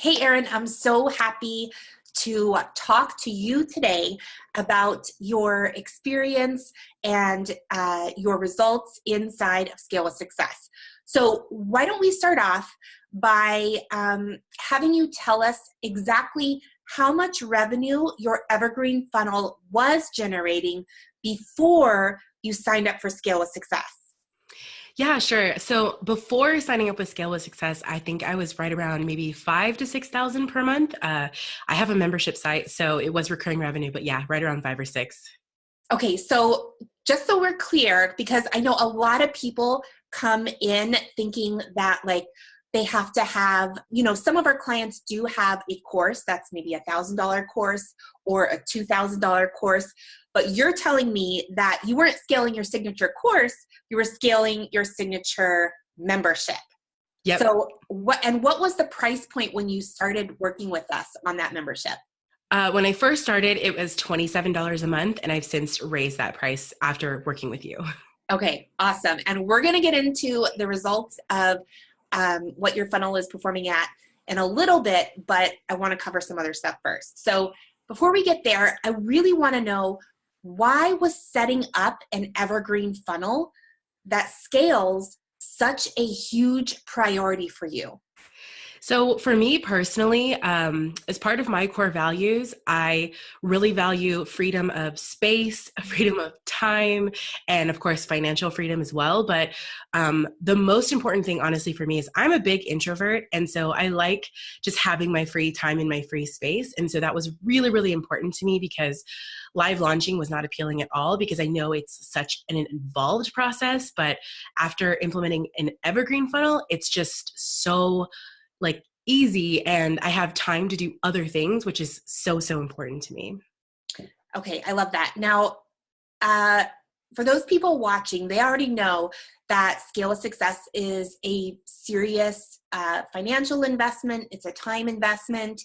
Hey, Aarin, I'm so happy to talk to you today about your experience and your results inside of Scale with Success. So why don't we start off by having you tell us exactly how much revenue your Evergreen Funnel was generating before you signed up for Scale with Success? Yeah, sure. So before signing up with Scale with Success, I think I was right around maybe 5 to 6 thousand per month. I have a membership site, so it was recurring revenue, but yeah, right around 5 or 6. Okay, so just so we're clear, because I know a lot of people come in thinking that like they have to have, some of our clients do have a course that's maybe $1,000 course or a $2,000 course, but you're telling me that you weren't scaling your signature course, you were scaling your signature membership. Yep. So what was the price point when you started working with us on that membership? When I first started, it was $27 a month, and I've since raised that price after working with you. Okay, awesome. And we're going to get into the results of what your funnel is performing at in a little bit, but I want to cover some other stuff first. So before we get there, I really want to know, why was setting up an evergreen funnel that scales such a huge priority for you? So for me personally, as part of my core values, I really value freedom of space, freedom of time, and of course, financial freedom as well. But the most important thing, honestly, for me is I'm a big introvert. And so I like just having my free time in my free space. And so that was really, really important to me because live launching was not appealing at all because I know it's such an involved process. But after implementing an evergreen funnel, it's just so like easy, and I have time to do other things, which is so, so important to me. Okay, I love that. Now, for those people watching, they already know that Scale with Success is a serious financial investment. It's a time investment.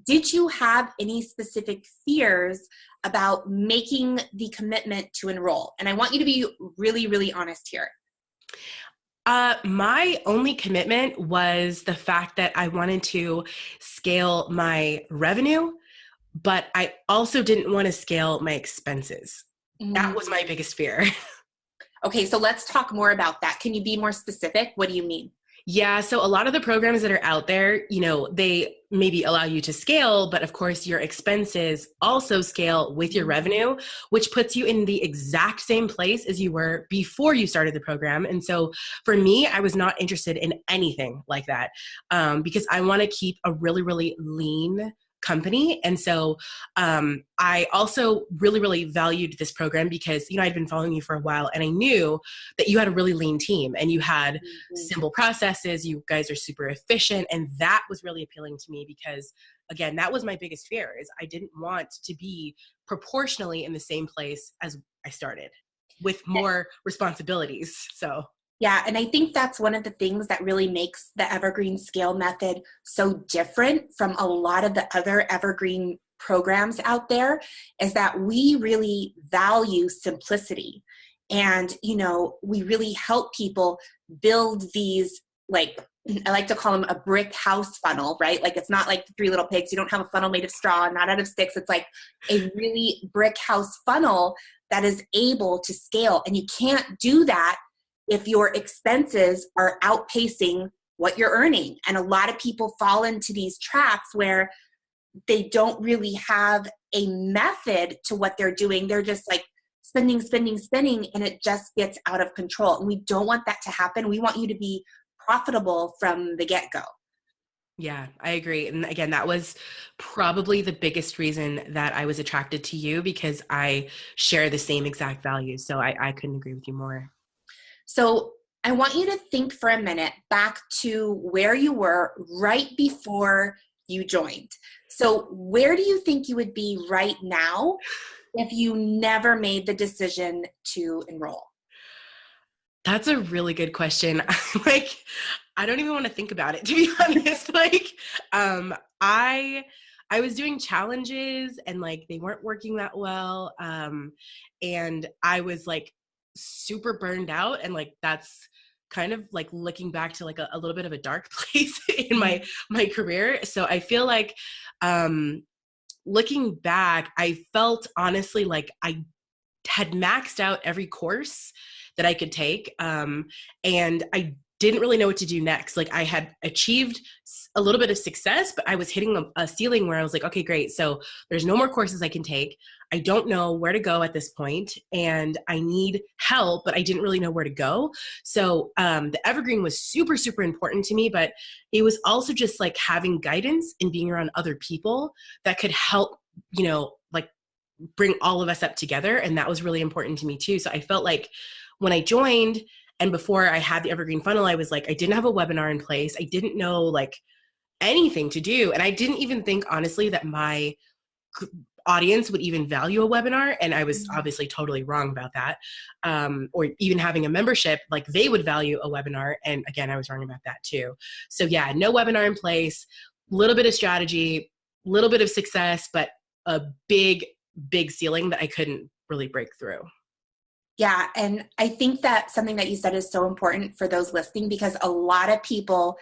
Did you have any specific fears about making the commitment to enroll? And I want you to be really, really honest here. My only commitment was the fact that I wanted to scale my revenue, but I also didn't want to scale my expenses. That was my biggest fear. Okay, so let's talk more about that. Can you be more specific? What do you mean? Yeah, so a lot of the programs that are out there, they maybe allow you to scale, but of course your expenses also scale with your revenue, which puts you in the exact same place as you were before you started the program. And so for me, I was not interested in anything like that because I want to keep a really, really lean company. And so I also really, really valued this program because, I'd been following you for a while and I knew that you had a really lean team and you had simple processes. You guys are super efficient. And that was really appealing to me because, again, that was my biggest fear is I didn't want to be proportionally in the same place as I started with more responsibilities. So yeah, and I think that's one of the things that really makes the Evergreen Scale method so different from a lot of the other Evergreen programs out there is that we really value simplicity. And, we really help people build these, like, I like to call them a brick house funnel, right? Like it's not like the Three Little Pigs. You don't have a funnel made of straw, not out of sticks. It's like a really brick house funnel that is able to scale. And you can't do that if your expenses are outpacing what you're earning. And a lot of people fall into these traps where they don't really have a method to what they're doing. They're just like spending, spending, spending, and it just gets out of control. And we don't want that to happen. We want you to be profitable from the get-go. yeah, I agree. And again, that was probably the biggest reason that I was attracted to you because I share the same exact values. So I couldn't agree with you more. So I want you to think for a minute back to where you were right before you joined. So where do you think you would be right now if you never made the decision to enroll? That's a really good question. Like, I don't even want to think about it, to be honest. I was doing challenges and like they weren't working that well. And I was like super burned out. And like that's kind of like looking back to like a little bit of a dark place in my career. So I feel like, looking back, I felt honestly like I had maxed out every course that I could take. And I didn't really know what to do next. Like I had achieved a little bit of success, but I was hitting a ceiling where I was like, okay, great. So there's no more courses I can take. I don't know where to go at this point, and I need help, but I didn't really know where to go. So the Evergreen was super, super important to me, but it was also just like having guidance and being around other people that could help, like bring all of us up together. And that was really important to me too. So I felt like when I joined and before I had the Evergreen Funnel, I was like, I didn't have a webinar in place. I didn't know like anything to do. And I didn't even think honestly that my audience would even value a webinar. And I was obviously totally wrong about that. Or even having a membership, like they would value a webinar. And again, I was wrong about that too. So yeah, no webinar in place, little bit of strategy, little bit of success, but a big ceiling that I couldn't really break through. Yeah. And I think that something that you said is so important for those listening, because a lot of people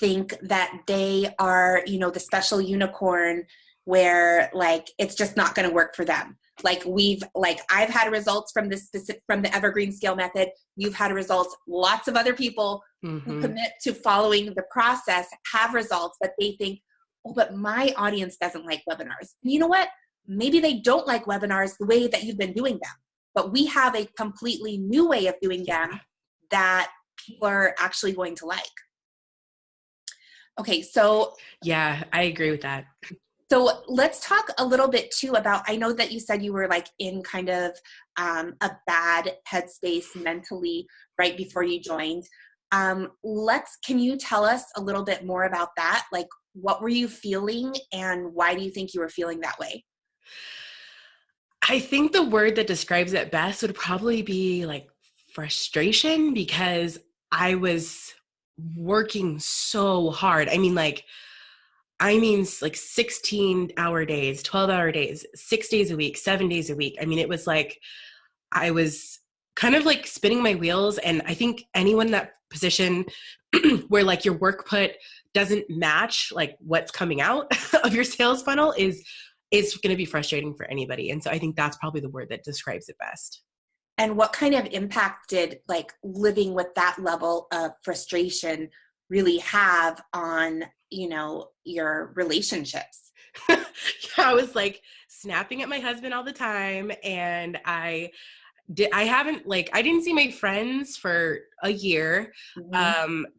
think that they are, the special unicorn where like, it's just not going to work for them. I've had results from from the Evergreen Scale method. You've had results. Lots of other people who commit to following the process have results, but they think, oh, but my audience doesn't like webinars. And you know what? Maybe they don't like webinars the way that you've been doing them, but we have a completely new way of doing them that people are actually going to like. Okay, so. Yeah, I agree with that. So let's talk a little bit too about, I know that you said you were like in kind of a bad headspace mentally right before you joined. Can you tell us a little bit more about that? Like, what were you feeling and why do you think you were feeling that way? I think the word that describes it best would probably be like frustration, because I was working so hard. I mean, like 16-hour days, 12-hour days, 6 days a week, 7 days a week. I mean, it was like I was kind of like spinning my wheels. And I think anyone in that position where like your work put doesn't match like what's coming out of your sales funnel is going to be frustrating for anybody. And so I think that's probably the word that describes it best. And what kind of impact did like living with that level of frustration really have on, your relationships? Yeah, I was like snapping at my husband all the time. And I didn't see my friends for a year.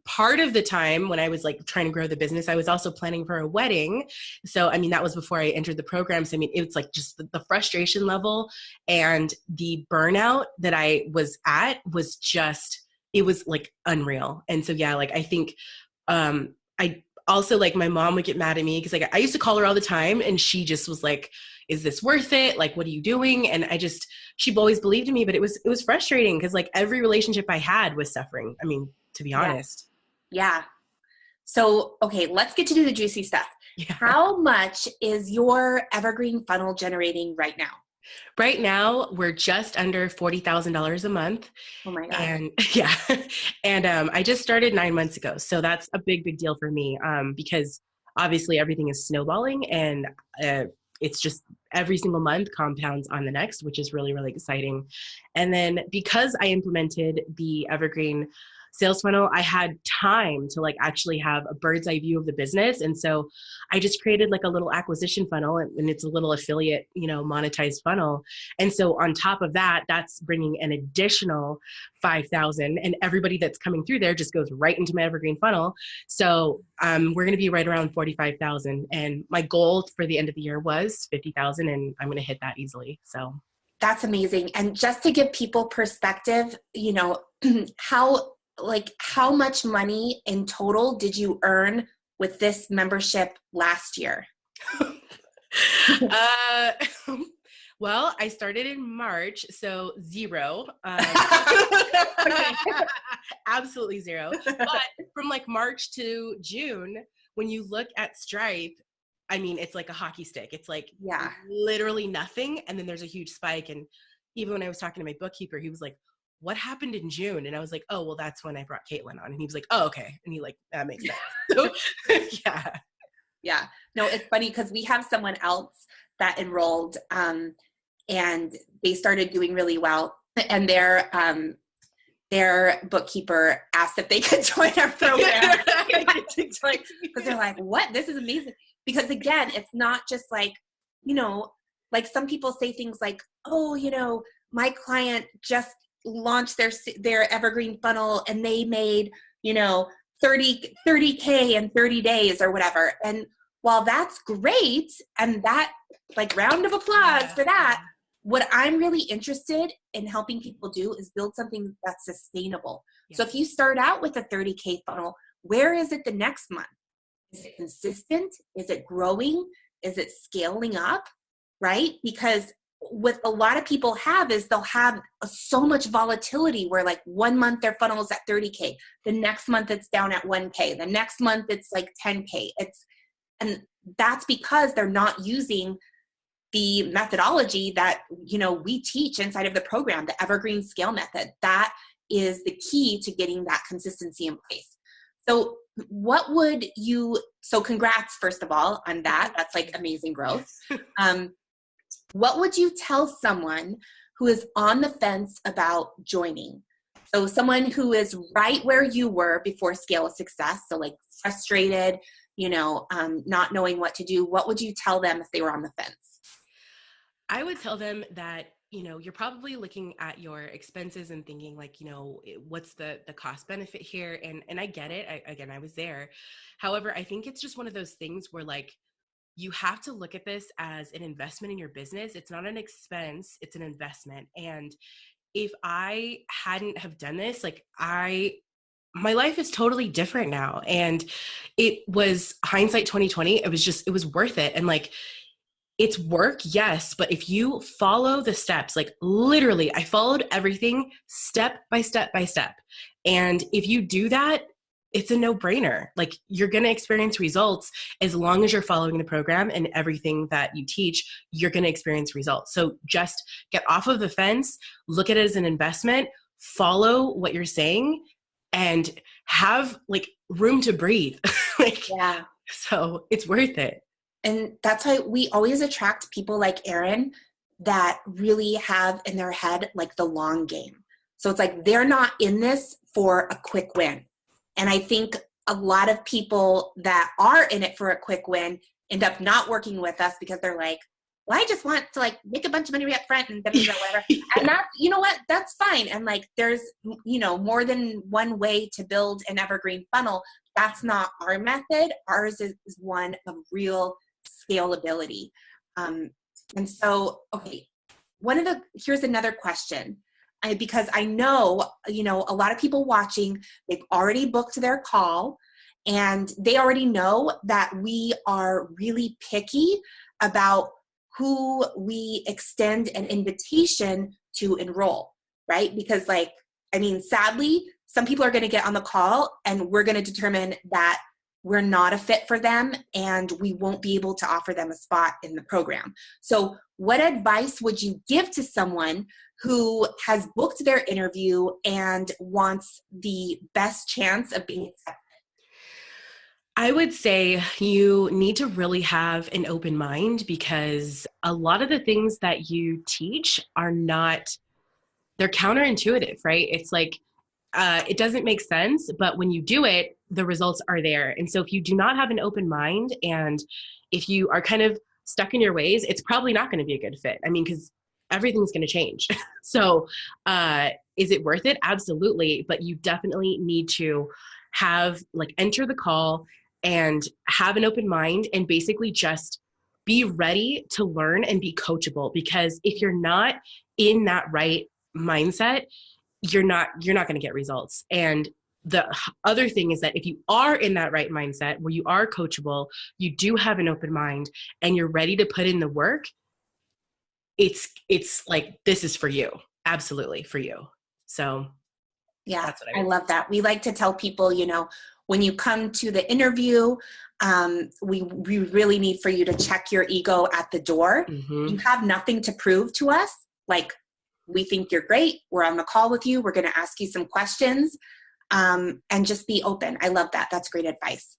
Part of the time when I was like trying to grow the business, I was also planning for a wedding. So, I mean, that was before I entered the program. So, I mean, it was like just the frustration level and the burnout that I was at was just, it was like unreal. And so, yeah, like I think, I also like my mom would get mad at me because like I used to call her all the time and she just was like, is this worth it? Like, what are you doing? And she always believed in me, but it was frustrating because like every relationship I had was suffering. I mean, to be honest. Yeah. So, okay, let's get to do the juicy stuff. Yeah. How much is your Evergreen funnel generating right now? Right now, we're just under $40,000 a month. Oh my God. And yeah. And I just started 9 months ago. So that's a big, big deal for me because obviously everything is snowballing and it's just every single month compounds on the next, which is really, really exciting. And then because I implemented the Evergreen sales funnel, I had time to like actually have a bird's eye view of the business. And so I just created like a little acquisition funnel and it's a little affiliate, monetized funnel. And so on top of that, that's bringing an additional 5,000 and everybody that's coming through there just goes right into my Evergreen funnel. So we're going to be right around 45,000. And my goal for the end of the year was 50,000 and I'm going to hit that easily. So that's amazing. And just to give people perspective, how much money in total did you earn with this membership last year? Well, I started in March, so zero. Absolutely zero. But from like March to June, when you look at Stripe, I mean, it's like a hockey stick. It's like literally nothing. And then there's a huge spike. And even when I was talking to my bookkeeper, he was like, what happened in June? And I was like, oh, well, that's when I brought Caitlin on. And he was like, oh, okay. And he like, that makes sense. So, yeah. Yeah. No, it's funny because we have someone else that enrolled and they started doing really well. And their bookkeeper asked if they could join our program. Because they're like, what? This is amazing. Because again, it's not just like, you know, like some people say things like, oh, you know, my client just launched their Evergreen Funnel and they made, you know, 30K in 30 days or whatever. And while that's great, and that like round of applause for that, what I'm really interested in helping people do is build something that's sustainable. Yeah. So if you start out with a 30K funnel, where is it the next month? Is it consistent? Is it growing? Is it scaling up? Right? Because what a lot of people have is they'll have so much volatility where like 1 month their funnel is at 30K. The next month it's down at 1K. The next month it's like 10K. And that's because they're not using the methodology that, you know, we teach inside of the program, the Evergreen Scale method. That is the key to getting that consistency in place. So so congrats, first of all, on that. That's like amazing growth. What would you tell someone who is on the fence about joining? So someone who is right where you were before Scale of Success, so like frustrated, you know, not knowing what to do. What would you tell them if they were on the fence? I would tell them that, you know, you're probably looking at your expenses and thinking like, you know, what's the cost benefit here? And I get it. I was there. However, I think it's just one of those things where like, you have to look at this as an investment in your business. It's not an expense, it's an investment. And if I hadn't have done this, like my life is totally different now. And it was hindsight 2020. It was worth it. And like, it's work, yes, but if you follow the steps, like literally, I followed everything step by step by step. And if you do that, it's a no-brainer. Like you're going to experience results as long as you're following the program and everything that you teach, you're going to experience results. So just get off of the fence, look at it as an investment, follow what you're saying, and have like room to breathe. Yeah. So it's worth it. And that's why we always attract people like Aarin that really have in their head like the long game. So it's like they're not in this for a quick win. And I think a lot of people that are in it for a quick win end up not working with us because they're like, well, I just want to like make a bunch of money up front and whatever. Yeah. And that's, you know what, that's fine. And like, there's, you know, more than one way to build an evergreen funnel. That's not our method. Ours is one of real scalability. And so, okay, here's another question. Because I know, you know, a lot of people watching, they've already booked their call and they already know that we are really picky about who we extend an invitation to enroll, right? Because like, I mean, sadly, some people are going to get on the call and we're going to determine that we're not a fit for them and we won't be able to offer them a spot in the program. So what advice would you give to someone who has booked their interview and wants the best chance of being accepted? I would say you need to really have an open mind because a lot of the things that you teach they're counterintuitive, right? It's like, it doesn't make sense, but when you do it, the results are there. And so if you do not have an open mind and if you are kind of stuck in your ways, it's probably not going to be a good fit. I mean, because everything's going to change. So is it worth it? Absolutely. But you definitely need to enter the call and have an open mind and basically just be ready to learn and be coachable. Because if you're not in that right mindset, you're not going to get results. And the other thing is that if you are in that right mindset where you are coachable, you do have an open mind and you're ready to put in the work, it's like, this is for you. Absolutely for you. So yeah, that's what I love that. We like to tell people, you know, when you come to the interview, we really need for you to check your ego at the door. Mm-hmm. You have nothing to prove to us. Like, we think you're great. We're on the call with you. We're going to ask you some questions, and just be open. I love that. That's great advice.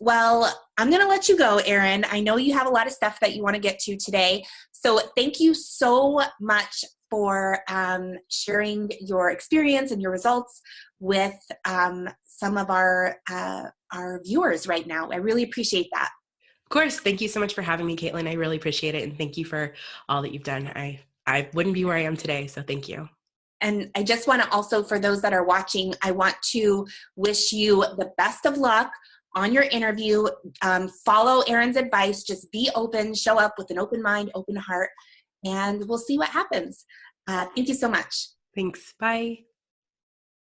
Well, I'm going to let you go, Aarin. I know you have a lot of stuff that you want to get to today. So thank you so much for sharing your experience and your results with some of our viewers right now. I really appreciate that. Of course. Thank you so much for having me, Caitlin. I really appreciate it. And thank you for all that you've done. I wouldn't be where I am today. So thank you. And I just want to also, for those that are watching, I want to wish you the best of luck on your interview. Follow Aarin's advice. Just be open, show up with an open mind, open heart, and we'll see what happens. Thank you so much. Thanks. Bye.